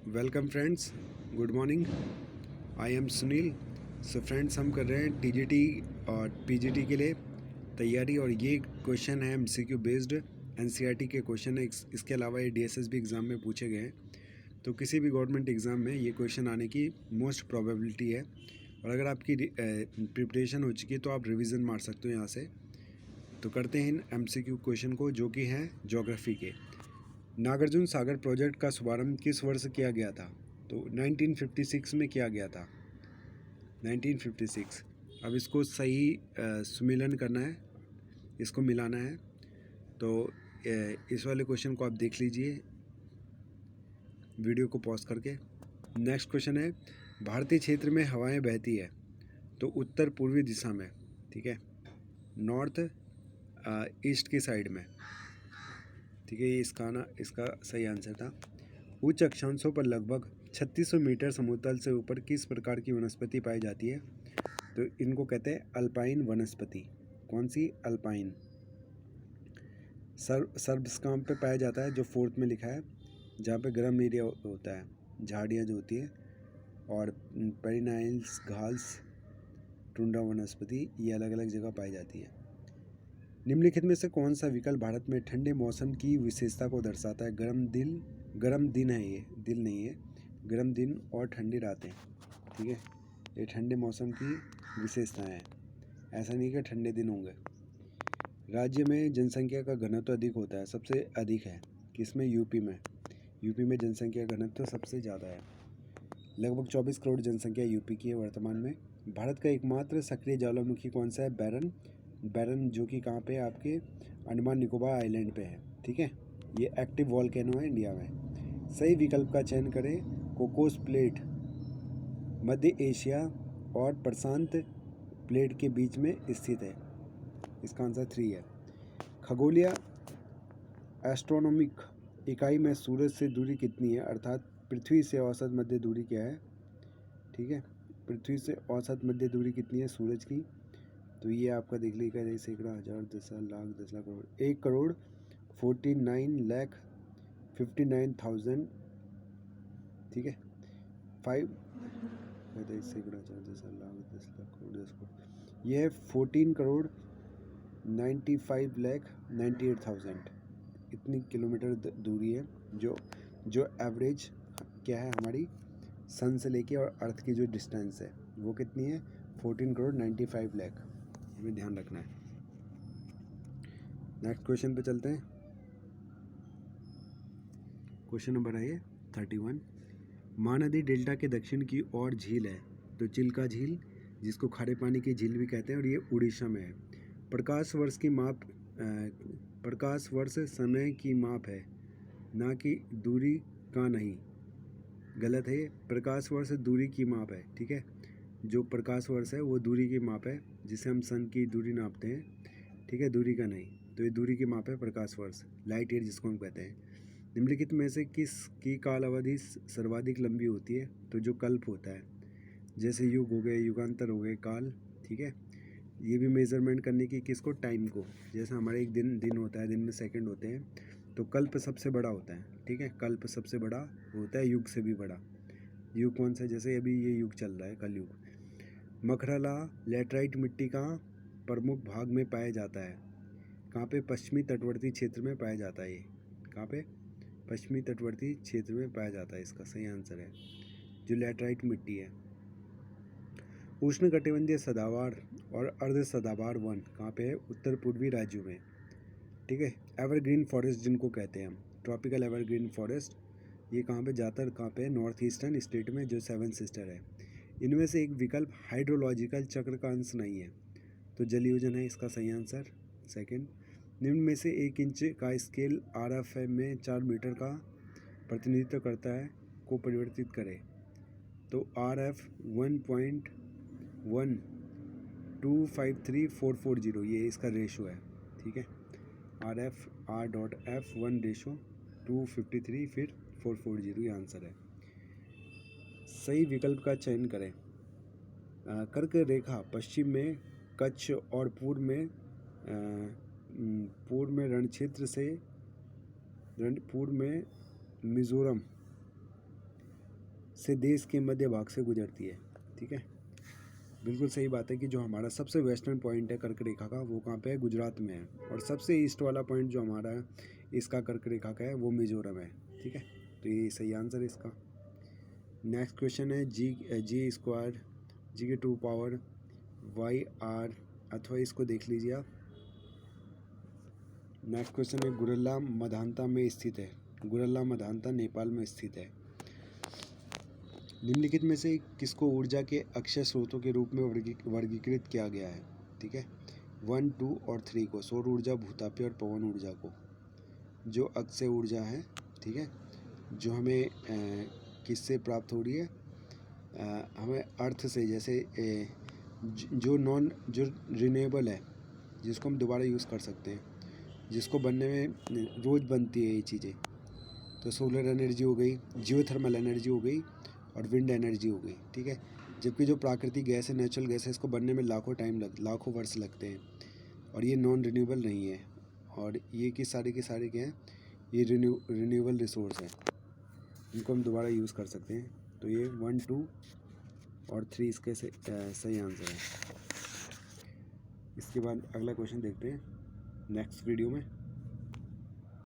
Welcome friends, good morning. I am Sunil. So friends, हम कर रहे हैं टीजीटी और पीजीटी के लिए तैयारी, और ये क्वेश्चन है एमसीक्यू बेस्ड, एनसीईआरटी के क्वेश्चन है। इसके अलावा ये डीएसएसबी एग्ज़ाम में पूछे गए हैं, तो किसी भी गवर्नमेंट एग्ज़ाम में ये क्वेश्चन आने की मोस्ट प्रोबेबिलिटी है। और अगर आपकी प्रिपरेशन हो चुकी है तो आप रिवीजन मार सकते हो यहाँ से। तो करते हैं इन एमसीक्यू क्वेश्चन को, जो कि हैं ज्योग्राफी के। नागार्जुन सागर प्रोजेक्ट का शुभारंभ किस वर्ष किया गया था? तो 1956 में किया गया था, 1956। अब इसको सही सुमेलन करना है, इसको मिलाना है। तो इस वाले क्वेश्चन को आप देख लीजिए वीडियो को पॉज करके। नेक्स्ट क्वेश्चन है, भारतीय क्षेत्र में हवाएं बहती है तो उत्तर पूर्वी दिशा में, ठीक है, नॉर्थ ईस्ट की साइड में, ठीक है। ये इसका सही आंसर था। उच्च अक्षांशों पर लगभग 3600 मीटर समुद्र तल से ऊपर किस प्रकार की वनस्पति पाई जाती है? तो इनको कहते हैं अल्पाइन वनस्पति। कौन सी? अल्पाइन। सर्बस्काम पे पाया जाता है, जो 4th में लिखा है, जहाँ पे गर्म एरिया होता है, झाड़ियाँ जो होती है। और पेरिनाइल्स, घास, टुंड्रा वनस्पति, ये अलग अलग जगह पाई जाती है। निम्नलिखित में से कौन सा विकल्प भारत में ठंडे मौसम की विशेषता को दर्शाता है? गर्म दिन है, ये दिल नहीं है, गर्म दिन और ठंडी रातें, ठीक है। ये ठंडे मौसम की विशेषताएं हैं, ऐसा नहीं कि ठंडे दिन होंगे। राज्य में जनसंख्या का घनत्व अधिक होता है, सबसे अधिक है किसमें? यूपी में। यूपी में जनसंख्या घनत्व सबसे ज़्यादा है, लगभग 24 करोड़ जनसंख्या यूपी की है वर्तमान में। भारत का एकमात्र सक्रिय ज्वालामुखी कौन सा है? बैरन, जो कि कहाँ पे है? आपके अंडमान निकोबार आइलैंड पे है, ठीक है। ये एक्टिव वॉल्केनो है इंडिया में। सही विकल्प का चयन करें। कोकोस प्लेट मध्य एशिया और प्रशांत प्लेट के बीच में स्थित है, इसका आंसर 3 है। खगोलीय एस्ट्रोनॉमिक इकाई में सूरज से दूरी कितनी है, अर्थात पृथ्वी से औसत मध्य दूरी क्या है, ठीक है। पृथ्वी से औसत मध्य दूरी कितनी है सूरज की? तो ये आपका देख लीजिएगा, सैकड़ा, हज़ार, 10,000, लाख, 10 लाख, करोड़। 1,49,59,59,000, ठीक है। 5 सैकड़ा, हज़ार, 10,000, लाख, 10 लाख, करोड़, 10 करोड़। ये है 14 करोड़ 95,98,000। इतनी किलोमीटर दूरी है, जो एवरेज क्या है हमारी सन से लेके और अर्थ की जो डिस्टेंस है वो कितनी है? 14 करोड़ 95 लाख। हमें ध्यान रखना है। नेक्स्ट क्वेश्चन पे चलते हैं। क्वेश्चन नंबर है 31। महानदी डेल्टा के दक्षिण की ओर झील है, तो चिल्का झील, जिसको खारे पानी की झील भी कहते हैं, और ये उड़ीसा में है। प्रकाश वर्ष समय की माप है, ना कि दूरी का नहीं। गलत है, प्रकाश वर्ष दूरी की माप है, ठीक है। जो प्रकाश वर्ष है वो दूरी की माप है, जिसे हम सन की दूरी नापते हैं, ठीक है, दूरी का नहीं। तो ये दूरी की माप है प्रकाश वर्ष, लाइट ईयर जिसको हम कहते हैं। निम्नलिखित में से किस की काल अवधि सर्वाधिक लंबी होती है? तो जो कल्प होता है, जैसे युग हो गए, युगांतर हो गए, काल, ठीक है। ये भी मेजरमेंट करने की किसको? टाइम को। जैसे हमारे एक दिन होता है, दिन में सेकंड होते हैं, तो कल्प सबसे बड़ा होता है, ठीक है। कल्प सबसे बड़ा होता है, युग से भी बड़ा। युग कौन सा? जैसे अभी ये युग चल रहा है, कलयुग। मखरला लैटराइट मिट्टी का प्रमुख भाग में पाया जाता है, कहाँ पे? पश्चिमी तटवर्ती क्षेत्र में पाया जाता है। ये कहाँ पे? पश्चिमी तटवर्ती क्षेत्र में पाया जाता है, इसका सही आंसर है जो लैटराइट मिट्टी है। उष्णकटिबंधीय सदाबहार और अर्ध सदाबहार वन कहाँ पे है? उत्तर पूर्वी राज्यों में, ठीक है। एवरग्रीन फॉरेस्ट जिनको कहते हैं हम, ट्रॉपिकल एवरग्रीन फॉरेस्ट, ये कहाँ पे? ज़्यादातर कहाँ पे? नॉर्थ ईस्टर्न स्टेट में, जो 7 सिस्टर है। इनमें से एक विकल्प हाइड्रोलॉजिकल चक्र का अंश नहीं है, तो जलयोजन है इसका सही आंसर, सेकंड। निम्न में से 1 इंच का स्केल RF में 4 मीटर का प्रतिनिधित्व करता है, को परिवर्तित करें। तो RF 1.1253440, ये इसका रेशो है, ठीक है। RF R.F 1:253, फिर 440, ये आंसर है। सही विकल्प का चयन करें। कर्क रेखा पश्चिम में कच्छ और पूर्व में रण क्षेत्र से पूर्व में मिजोरम से देश के मध्य भाग से गुजरती है। ठीक है, बिल्कुल सही बात है कि जो हमारा सबसे वेस्टर्न पॉइंट है कर्क रेखा का वो कहाँ पे है, गुजरात में है। और सबसे ईस्ट वाला पॉइंट जो हमारा है इसका कर्क रेखा का है वो मिजोरम है। ठीक है, तो ये सही आंसर है इसका। नेक्स्ट क्वेश्चन है जी स्क्वायर जी के 2 पावर वाई आर, अथवा इसको देख लीजिए आप। नेक्स्ट क्वेश्चन है गुरल्ला मधानता में स्थित है। गुरल्ला मधानता नेपाल में स्थित है। निम्नलिखित में से किसको ऊर्जा के अक्षय स्रोतों के रूप में वर्गीकृत किया गया है। ठीक है, 1, 2 और 3 को, सौर ऊर्जा, भूतापीय और पवन ऊर्जा को। जो अक्षय ऊर्जा है, ठीक है, जो हमें किससे प्राप्त हो रही है, हमें अर्थ से, जैसे जो रिन्यूएबल है, जिसको हम दोबारा यूज़ कर सकते हैं, जिसको बनने में रोज़ बनती है ये चीज़ें। तो सोलर एनर्जी हो गई, जियोथर्मल एनर्जी हो गई और विंड एनर्जी हो गई। ठीक है, जबकि जो प्राकृतिक गैस है, नेचुरल गैस है, इसको बनने में लाखों वर्ष लगते हैं और ये नॉन रिन्यूएबल नहीं है। और ये कि सारे के सारे क्या हैं, ये रिन्यूएबल रिसोर्स है, इनको हम दोबारा यूज़ कर सकते हैं। तो ये 1, 2 और 3 इसके सही आंसर है। इसके बाद अगला क्वेश्चन देखते हैं नेक्स्ट वीडियो में।